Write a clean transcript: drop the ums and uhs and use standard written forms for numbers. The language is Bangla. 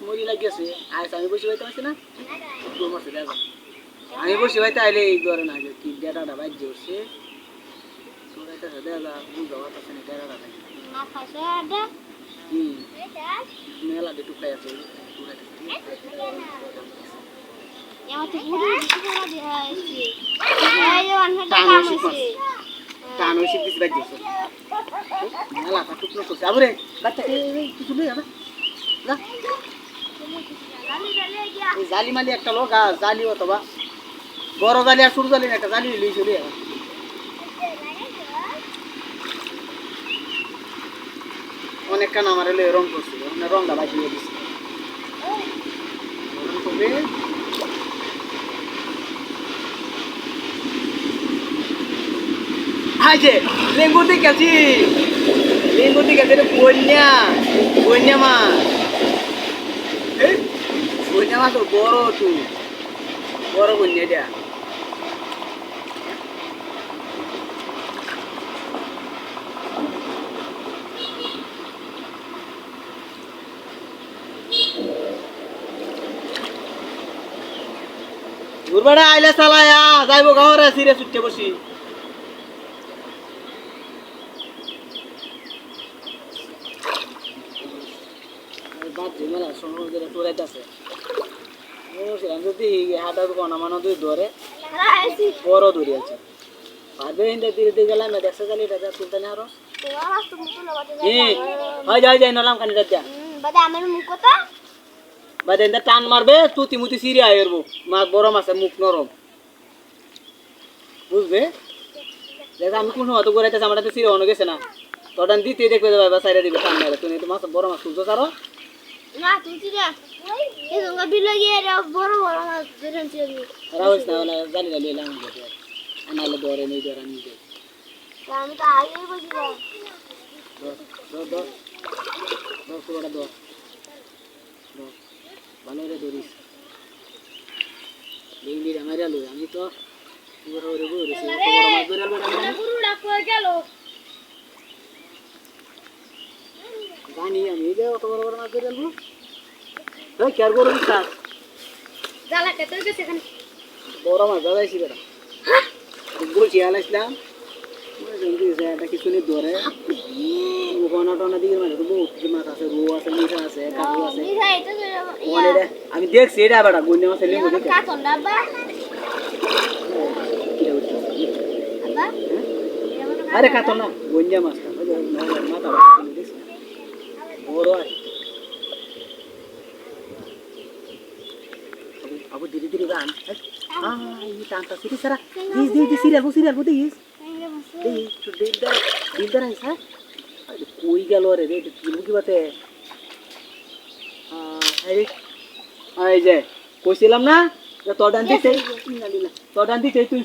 মরি লাগিয়েছে আজ আমি বসে পাইতে পারছি না আমি বসে পাইতে আইলে এই ধরে না কি ডেটাটা বাইর হচ্ছে মেলা দিয়ে টুকাই আছে জালি মালি একটা লোক জালি অথবা বড় জালি আর ছোট জালি একটা জালি লই চলে অনেক কান আমার রং করছিল রংটা বাজিয়ে দিচ্ছে আইছে লেঙ্গুর দিকে আছি বন্যা মাছ বন্যা মাছ তো বড় তুই বড় বন্যা এটা ঘুরবাড়া আইলে চালায়া যাইব গাওয়ারে সিরে ছুটতে বসি বড় দূরে আছে পারবে হিন্দে ধীরে ধীরে গেলাম দেখছে জালি এটা তুলতে না আরো যাই নলাম কানি যা বাদে টান মারবে তুতি মুতি সিরে আইরবো মাছ বড় মাছের মুখ নরম বুঝবে দেখ আমি কোন সময় তো ঘুরাইতেছি আমার সিরে অন্য গেছে না তখন দিতে দেখবে যাবে সাইডে দিবে টান মারে তুমি তো মাছ বড় মাছ তুলছো সারো না তুলছি না এই সঙ্গে বিলে গিয়ে বড় বড় মাছ ধরেছি আমি রাউস না না জানি না লইলাম আনালে ধরে নেই ধরে আমি দে আমি তো আগেই বসিলাম পুরোটা দো ভালো রে ধরিস লিঙ্গি আমারে লই আমি তো পুরো ওরে বলেছি বড় মাছ ধরে আলবো না পুরোটা কই গেল জানি আমি এই যে অত বড় বড় মাছ ধরে আলবো তুই কেয়ার করবি স্যার জালা কে তুই গেছে এখানে বড় মাছ দাদাইছি বেটা বলছি আলাইছিলাম এটা কিছু নেই ধরে ওখানে টানা দিকে মানে তো বহুত মাছ আছে রো আছে মিঠা আছে কাকু আছে আমি দেখছি এটা বেটা গন্যা মাছ লেবু দেখে কাতন ডাব্বা আরে কাতন না গন্যা মাছটা মাথা বড় আছে আবু ধীরে ধীরে গান এই টানটা সিরি সারা দিস সিরিয়াল দিস দিলদার আছে হ্যাঁ কই গেল রে রে কি বাতে এই যে কইছিলাম না তোর ডান দিতে তুই